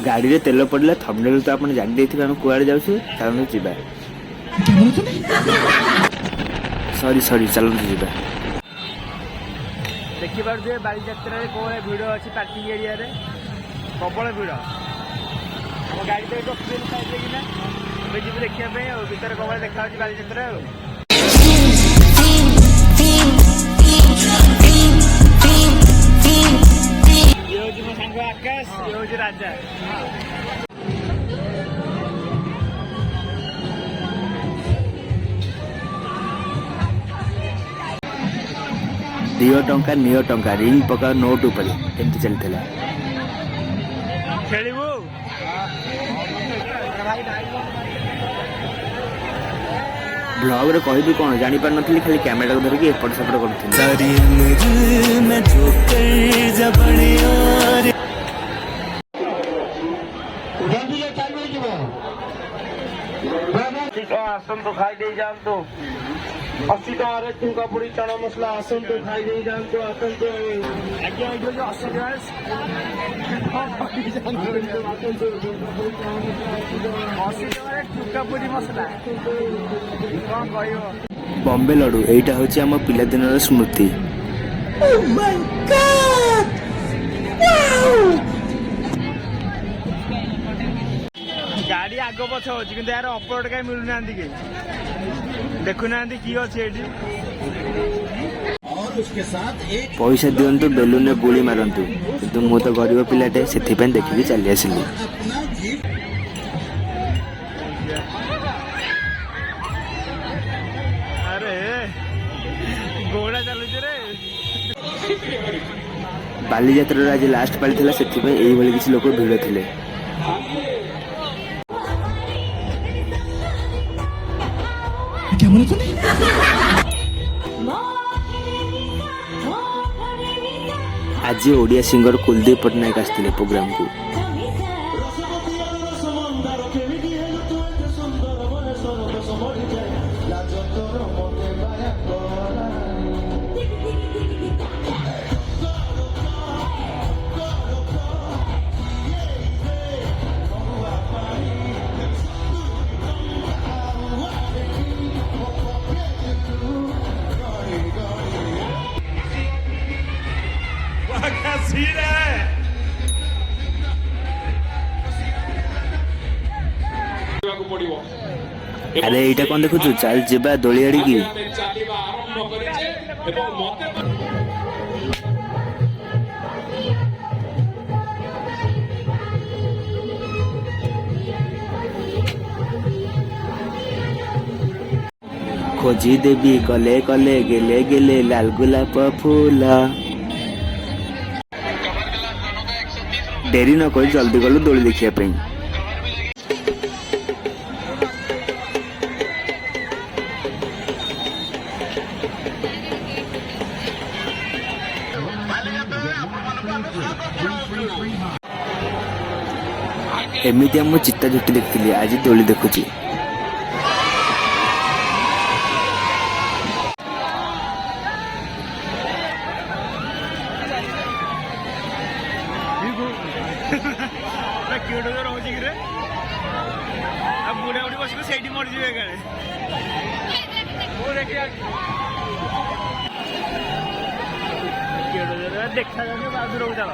गाड़ी रे तेल पड़ला थंबनेल तो आपण जानि देथिबे हम कुआडे जाउछु चलनु जिबा सॉरी चलनु जिबा देखि पारुछे बालीजात्रा रे कोळे भिड़ अछि पार्किंग एरिया रे प्रबल भिड़ हम गाड़ी तो एक फ्रेम साइड रे किना हम जिबे देखिया पे भीतर कोळे देखा अछि बालीजात्रा ये होछि मो संग आकाश ये होछि राजा दियो टंका रिंग पका नोट ऊपर एमती चलथिला खेलिबो ब्लॉग रे कहबी कोन जानि पार नथली खाली कैमरा को धर के एपट सेपट करथिन सारी उम्र में जो कर जबड़िया रे गाड़ी टाइम हो जीवो ठीक आसन तो खाई दे जान तो 80 टका रे ठुका पुरी चना मसला आसन तो खाई दे जान तो आसन तो आगे आगे जो 80 टका रे ठुका पुरी मसला कौन कहियो बॉम्बे लडू एटा होची हम पिला दिनर स्मृति ओह माय गॉड वाओ गाड़ी आगो पछ होची किंतु यार अपलोड काई मिलु नांदी के देखु नांदी की अछि एडी और उसके साथ एक पैसा दियंतु बेलून रे गोली मारंतु किंतु मु तो गरीब पिलाटे सेथि पेन देखि चली आसिली अपना जीव अरे घोड़ा चलु रे बालीजात्रा आज लास्ट पाली थिला सेथि पे एई भली किछि लोक भिड़ थिले क्या बोला तूने आज ओडिया सिंगर कुलदीप पटनायक आस्थिले प्रोग्राम को अरे एटा कोन देखु चल जेबा दोली आड़ी की खोजी देवी कले कले गेले गेले लाल गुलाब फूला देरी न कोई जल्दी गलु दोली देखिया पई एमिति हम चित्ता झुट्टी देखिली आज दोली देखुची बुढ़ा बुढ़ी बस से मर जाए देखा जाए बाजू चल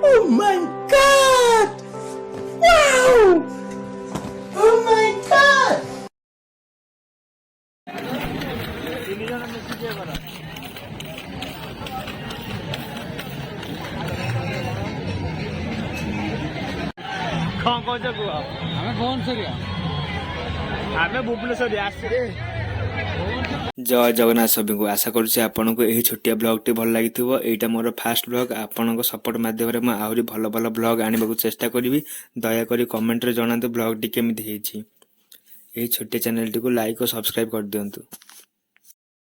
oh my God wow oh my God कौन कौन कुह आम भुवनेश्वरिया आम भुवनेश्वरी आसे जय जगन्नाथ सभी को आशा करुच्ची आपन को यही छोटिया ब्लॉग टी भल लगी एटा मोर फास्ट ब्लॉग आपण सपोर्ट माध्यम आहरी भल भल ब्लॉग आने चेष्टा करी दयाकोरी कमेंट रे जनातु ब्लॉग टी केमिति हेछि एही छोटे चैनल टी को लाइक और सब्सक्राइब कर दियंतु।